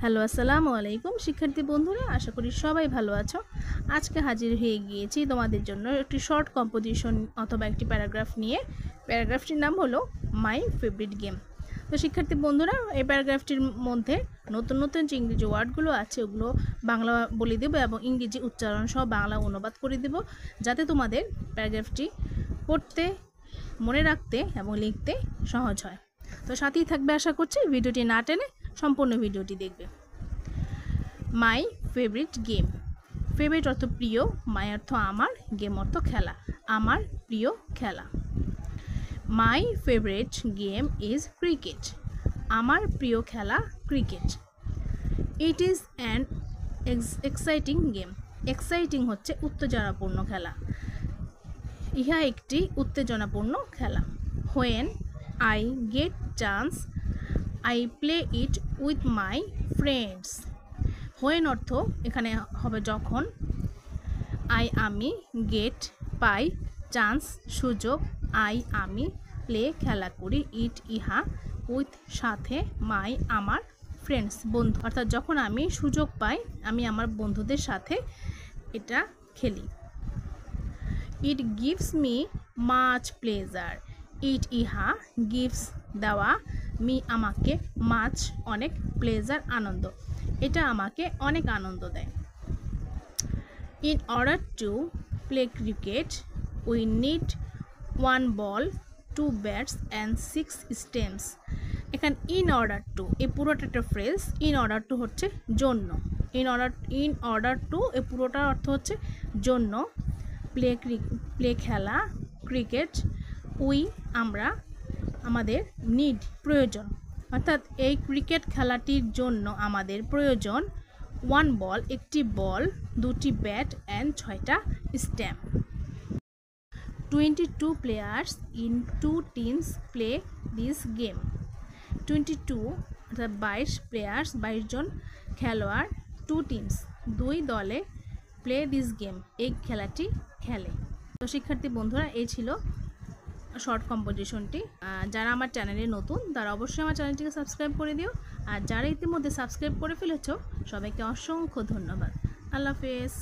Hello আসসালামু আলাইকুম শিক্ষার্থী বন্ধুরা, আশা করি সবাই ভালো আছো। আজকে হাজির হয়ে গিয়েছি তোমাদের জন্য একটি শর্ট কম্পোজিশন অথবা একটি প্যারাগ্রাফ নিয়ে। প্যারাগ্রাফটির নাম হলো মাই ফেভারিট গেম। তো শিক্ষার্থী বন্ধুরা, এই প্যারাগ্রাফটির মধ্যে নতুন নতুন যে ইংরেজি ওয়ার্ডগুলো আছে ওগুলো বাংলা বলে দেবো এবং ইংরেজি উচ্চারণ সহ বাংলা অনুবাদ করে দেব, যাতে তোমাদের প্যারাগ্রাফটি পড়তে, মনে রাখতে এবং লিখতে সহজ হয়। তো সাথেই থাকবে আশা করছি, ভিডিওটি না টেনে সম্পূর্ণ ভিডিওটি দেখবে। My favourite game. ফেভারিট অর্থ প্রিয়, মাই অর্থ আমার, গেম অর্থ খেলা। আমার প্রিয় খেলা। My favourite game is cricket. আমার প্রিয় খেলা cricket. It is an exciting game. Exciting হচ্ছে উত্তেজনাপূর্ণ খেলা। ইহা একটি উত্তেজনাপূর্ণ খেলা। When I get chance I play it with my friends. When অর্থ এখানে হবে যখন, আই আমি, গেট পাই, চান্স সুযোগ, আই আমি, প্লে খেলা করি, ইট ইহা, উইথ সাথে, মাই আমার, ফ্রেন্ডস বন্ধু, অর্থাৎ যখন আমি সুযোগ পাই আমি আমার বন্ধুদের সাথে এটা খেলি। It gives me much pleasure. It ইহা, গিভস দেওয়া, মি আমাকে, মাচ অনেক, প্লেজার আনন্দ, এটা আমাকে অনেক আনন্দ দেয়। In order to play cricket we need 1 ball 2 bats and 6 stems. এখানে ইন অর্ডার টু, এই পুরোটা একটা ফ্রেজ। ইন অর্ডার টু হচ্ছে জন্য, ইন অর্ডার টু এই পুরোটার অর্থ হচ্ছে জন্য। প্লে খেলা, ক্রিকেট, উই আমরা, আমাদের, নিড প্রয়োজন, অর্থাৎ এই ক্রিকেট খেলাটির জন্য আমাদের প্রয়োজন 1 বল একটি বল, 2টি ব্যাট অ্যান্ড 6টা stump. 22 players in 2 teams play this game. 22 অর্থাৎ 22 প্লেয়ার্স 22 জন খেলোয়াড়, 2 টিমস 2 দলে, প্লে দিস গেম এই খেলাটি খেলে। তো শিক্ষার্থী বন্ধুরা, এই ছিল শর্ট কম্পোজিশনটি। যারা আমার চ্যানেলে নতুন তারা অবশ্যই আমার চ্যানেলটিকে সাবস্ক্রাইব করে দিও, আর যারা ইতিমধ্যে সাবস্ক্রাইব করে ফেলেছো সবাইকে অসংখ্য ধন্যবাদ। আল্লাহ হাফেজ।